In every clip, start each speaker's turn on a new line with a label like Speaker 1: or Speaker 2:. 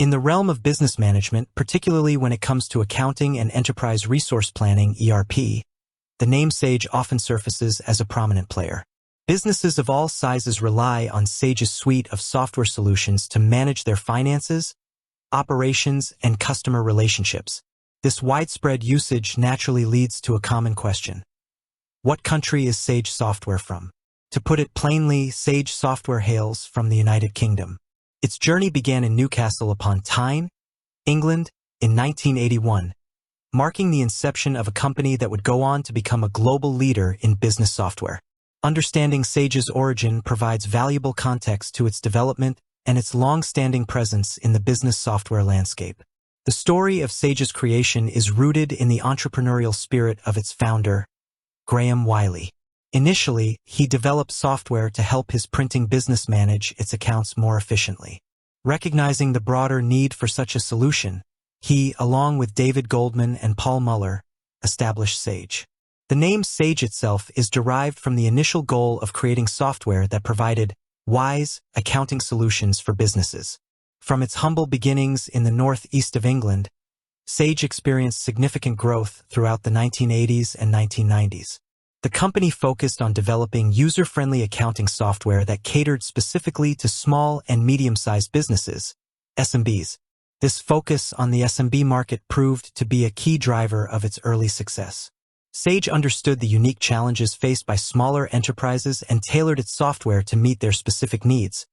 Speaker 1: In the realm of business management, particularly when it comes to accounting and enterprise resource planning (ERP), the name Sage often surfaces as a prominent player. Businesses of all sizes rely on Sage's suite of software solutions to manage their finances, operations, and customer relationships. This widespread usage naturally leads to a common question. What country is Sage software from? To put it plainly, Sage software hails from the United Kingdom. Its journey began in Newcastle upon Tyne, England, in 1981, marking the inception of a company that would go on to become a global leader in business software. Understanding Sage's origin provides valuable context to its development and its long-standing presence in the business software landscape. The story of Sage's creation is rooted in the entrepreneurial spirit of its founder, Graham Wiley. Initially, he developed software to help his printing business manage its accounts more efficiently. Recognizing the broader need for such a solution, he, along with David Goldman and Paul Muller, established Sage. The name Sage itself is derived from the initial goal of creating software that provided wise accounting solutions for businesses. From its humble beginnings in the northeast of England, Sage experienced significant growth throughout the 1980s and 1990s. The company focused on developing user-friendly accounting software that catered specifically to small and medium-sized businesses, SMBs. This focus on the SMB market proved to be a key driver of its early success. Sage understood the unique challenges faced by smaller enterprises and tailored its software to meet their specific needs,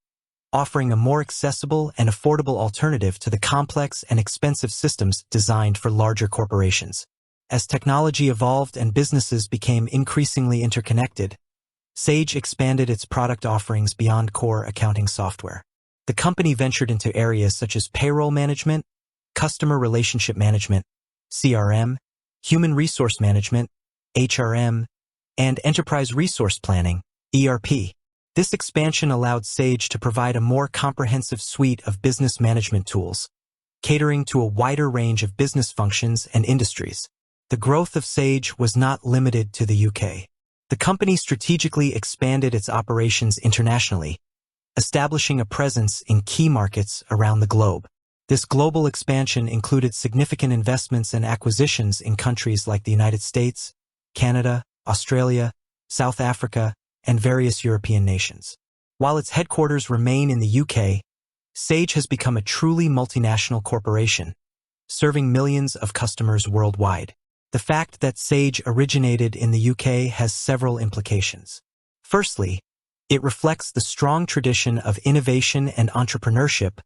Speaker 1: offering a more accessible and affordable alternative to the complex and expensive systems designed for larger corporations. As technology evolved and businesses became increasingly interconnected, Sage expanded its product offerings beyond core accounting software. The company ventured into areas such as payroll management, customer relationship management, CRM, human resource management, HRM, and enterprise resource planning, ERP. This expansion allowed Sage to provide a more comprehensive suite of business management tools, catering to a wider range of business functions and industries. The growth of Sage was not limited to the UK. The company strategically expanded its operations internationally, establishing a presence in key markets around the globe. This global expansion included significant investments and acquisitions in countries like the United States, Canada, Australia, South Africa, and various European nations. While its headquarters remain in the UK, Sage has become a truly multinational corporation, serving millions of customers worldwide. The fact that Sage originated in the UK has several implications. Firstly, it reflects the strong tradition of innovation and entrepreneurship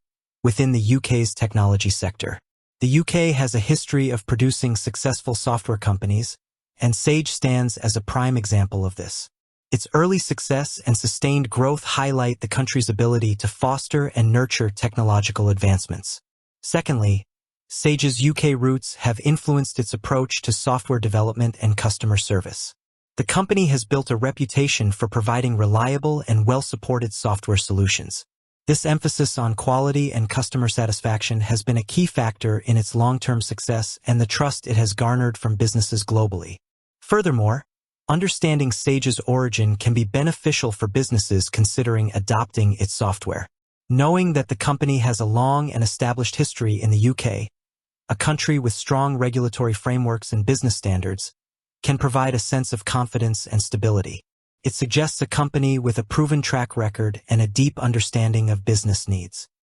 Speaker 1: within the UK's technology sector. The UK has a history of producing successful software companies, and Sage stands as a prime example of this. Its early success and sustained growth highlight the country's ability to foster and nurture technological advancements. Secondly, Sage's UK roots have influenced its approach to software development and customer service. The company has built a reputation for providing reliable and well-supported software solutions. This emphasis on quality and customer satisfaction has been a key factor in its long-term success and the trust it has garnered from businesses globally. Furthermore, understanding Sage's origin can be beneficial for businesses considering adopting its software. Knowing that the company has a long and established history in the UK, a country with strong regulatory frameworks and business standards, can provide a sense of confidence and stability. It suggests a company with a proven track record and a deep understanding of business needs.